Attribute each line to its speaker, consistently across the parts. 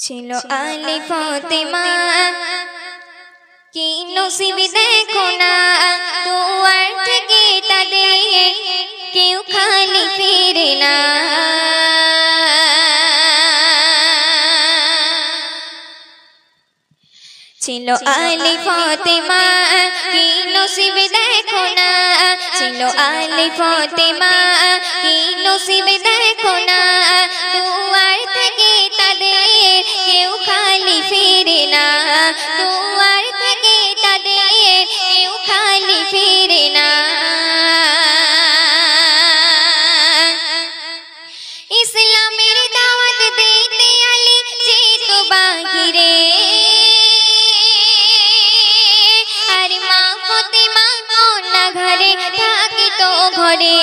Speaker 1: ছিল আলী ফাতেমা কি নসিব দেখো না দুয়ার থেকে তাদের কেউ খালি ফিরে না ছিল আলী ফাতেমা কি নসিব দেখো না ছিল আলী ফাতেমা কি নসিব দেখো না দুয়ার থেকে তাদের কেউ খালি ফিরে না দুয়ার থেকে তাদের কেউ খালি ফিরে না ইসলামের দাওয়াত দিতে আলী যেত বাহিরে ঘরে থাকিত ঘরে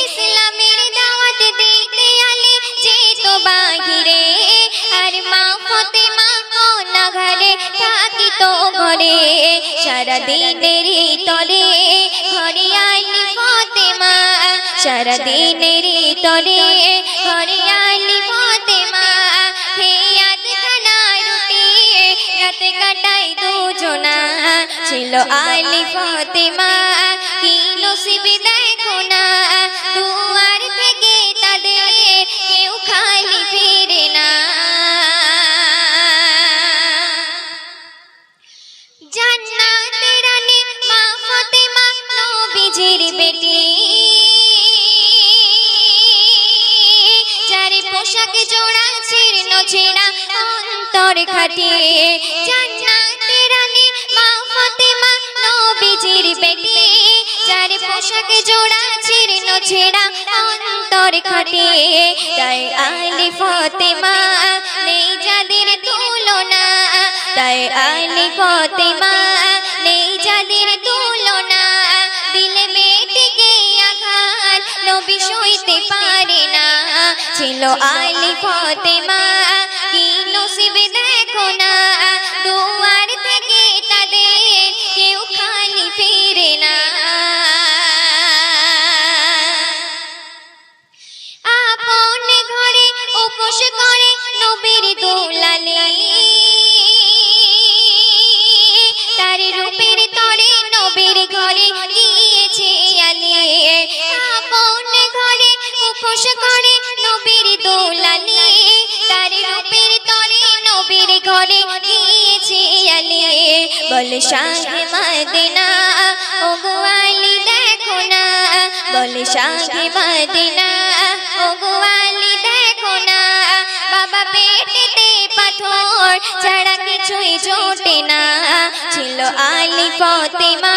Speaker 1: ইসলামের দাওয়াত দিতে আলী যেত বাহিরে আর মা ফাতেমা কোনা ঘরে থাকিত ঘরে সারা দিনের তরে ঘরে আলী ফাতেমা সারা দিনের তরে ঘরে আলী ফাতেমা খেয়াত খানা রুটি রাত কাটাই দুজনা ছিল আলী ফাতেমা কি নসিব দেখো না দুয়ার থেকে তাদের কেউ খালি ফিরে না জান্নাতের রানী মা ফাতেমা নবীজির বেটি যার পোশাক জোড়া ছিন্ন ছেঁড়া অন্তর খাটে জান্নাতের রানী মা ফাতেমা নবীজির বেটি যার পোশাক জোড়া ছিন্ন ছেঁড়া অন্তর খাটে তাই আলী ফাতেমা নেই যাদের তুলনা তাই আলী ফাতেমা নেই যাদের তুলনা দিলে বেটিকে আঘাত নবী সইতে পারে না ছিল আলী ফাতেমা কি নসিব দেখো না দুয়ার থেকে তাদের কেউ খালি ফিরে না আপন ঘরে উপোস করে নবীর দুলালি তার রূপের তরে নবীর ঘরে গিয়েছে আলী আপন ঘরে উপোস করে নবীর দুলালি তার রূপের তরে নবীর ঘরে গিয়েছে আলী বল শাহে মদিনা ও গো আলী দেখো না বল শাহে মদিনা ও গো আলী দেখো না বাবা পেটেতে পাথর ছাড়া কিছুই জোটে না ছিল আলী ফাতেমা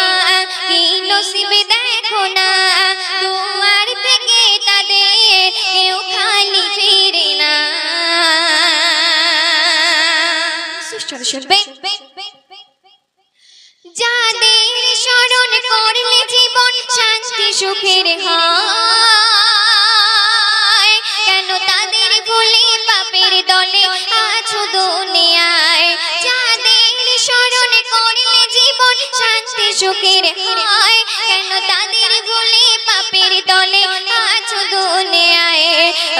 Speaker 1: কি নসিব দেখো না দুয়ার থেকে তাদের কেউ খালি ফিরে না শুনবে যাদের স্মরণ করলে জীবন শান্তি সুখের হয় কেন তাদের ভুলে পাপের দলে আছো দুনিয়ায় যাদের স্মরণ করলে জীবন শান্তি সুখের হয় কেন তাদের ভুলে পাপের দলে আছো দুনিয়ায়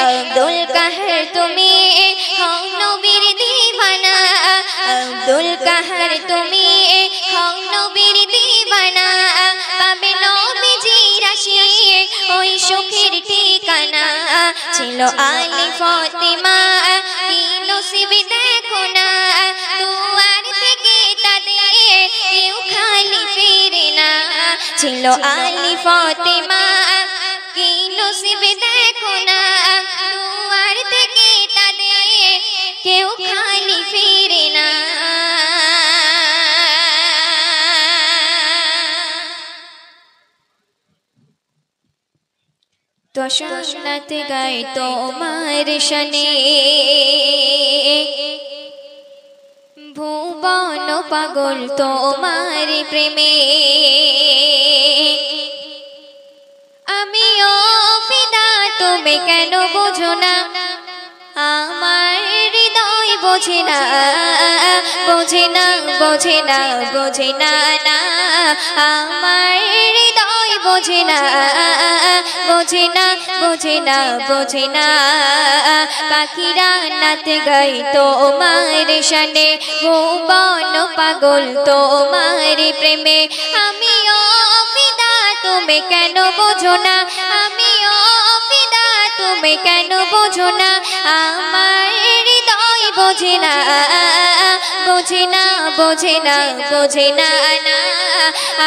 Speaker 1: আব্দুল কাহার তুমি হও নবীর দিওয়ানা আব্দুল কাহার তুমি হও নবীর দিওয়ানা পাবে নবীজির আশিক ওই সুখের ঠিকানা ছিল আলী ফাতেমা কি নসিব দেখো না দুয়ার থেকে তাদের কেউ খালি ফিরে না ছিল আলী ফাতেমা কি নসিব দেখো না দুয়ার থেকে তাদের কেউ খালি ফিরে না তো সুন্নাত গাই তোমার শনে ভুবন পাগল তোমার প্রেমে আমিও ফিদা তুমি কেন বোঝো না আমার হৃদয় বোঝে না বোঝে না বোঝে না বোঝে না না আমার হৃদয় বোঝে না বোঝে না বোঝে না বোঝে না পাখিরা নাচ গাই তোমার শানে ভুবন পাগল তোমার প্রেমে আমিও ফিদা তুমি কেন বোঝো না আমিও ফিদা তুমি কেন বোঝো না আমার হৃদয় বোঝে না বোঝে না বোঝে না বোঝে না না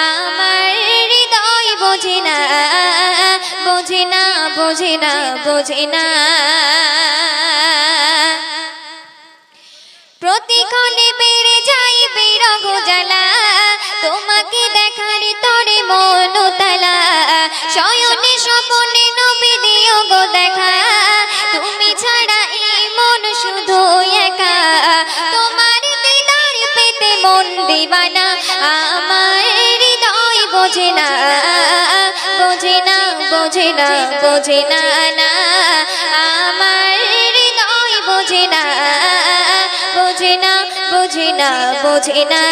Speaker 1: আমার হৃদয় বোঝে না বোঝে না বোঝে না বোঝে না প্রতিক্ষণে বেড়ে যাই বিরহ জ্বালা তোমাকে দেখার তোরে মন তালা শয়নে স্বপনে নবী দিও গো দেখা তুমি ছাড়া এই মন শুধু একা তোমার দিদার পেতে মন দিবানা আমার হৃদয় বোঝে না বোঝে না বোঝে না বোঝে না না আমার হৃদয় বোঝে না বোঝে না বোঝে না বোঝে না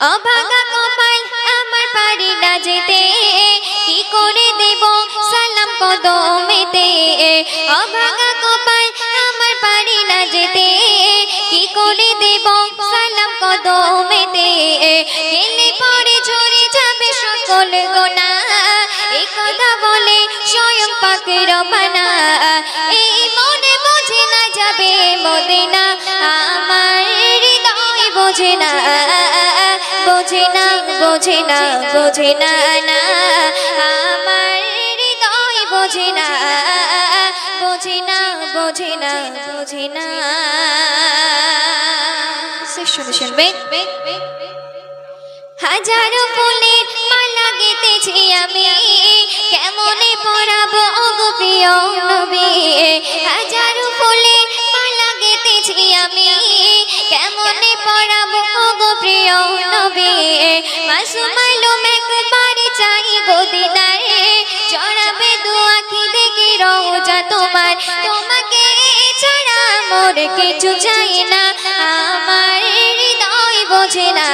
Speaker 1: অভাগা কপাল আমার পারি না যেতে কি করে দেব সালাম কদমেতে অভাগা কপাল আমার পারি না যেতে কি করে দেব সালাম কদমেতে গেলে পরে ঝরে যাবে সকল গোনা এই কথা বলে স্বয়ং পাকের রবানা এই মনে বোঝে না যাবে মদিনা আমার হৃদয় বোঝে না বোঝে না বোঝে না বোঝে না না আমার হৃদয় বোঝে না বোঝে না বোঝে না বোঝে না শুনবে হাজারো ফুলের মালা গেঁথেছি আমি কেমনে পরাবো ওগো প্রিয় নবী হাজারো ফুলের মালা গেঁথেছি আমি কেমনে পরাবো ওগো প্রিয় নবী মাসুম আলম একবার চাই গো দিদারে জড়াবে দু আঁখি দেখি রওজা তোমার তোমাকে ছাড়া মোর কিছু চাই না আমার হৃদয় বোঝে না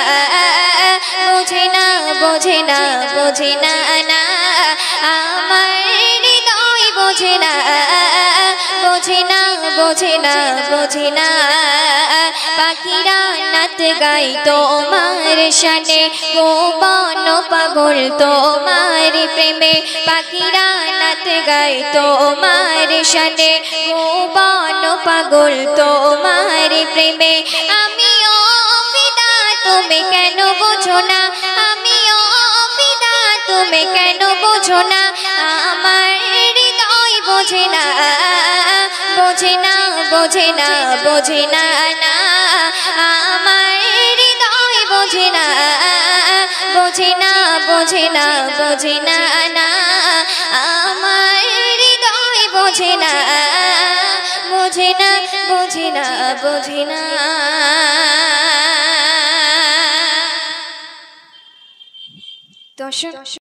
Speaker 1: বোঝে না বোঝে না বোঝে না না আমার হৃদয় বোঝে না বোঝে না বোঝে না বোঝে না পাখিরা নাচ গাই তোমার শানে ভুবন পাগল তোমার প্রেমে পাখিরা নাচ গাই তোমার শানে ভুবন পাগল তোমার প্রেমে আমিও ফিদা তুমি কেন বোঝো না আমিও ফিদা তুমি কেন বোঝো না আমার হৃদয় বোঝে না বোঝে না বোঝে না বোঝে না না আমার হৃদয় বোঝে না বোঝে না বোঝে না বোঝে না না আমার হৃদয় বোঝে না বোঝে না বোঝে না বোঝে না দর্শক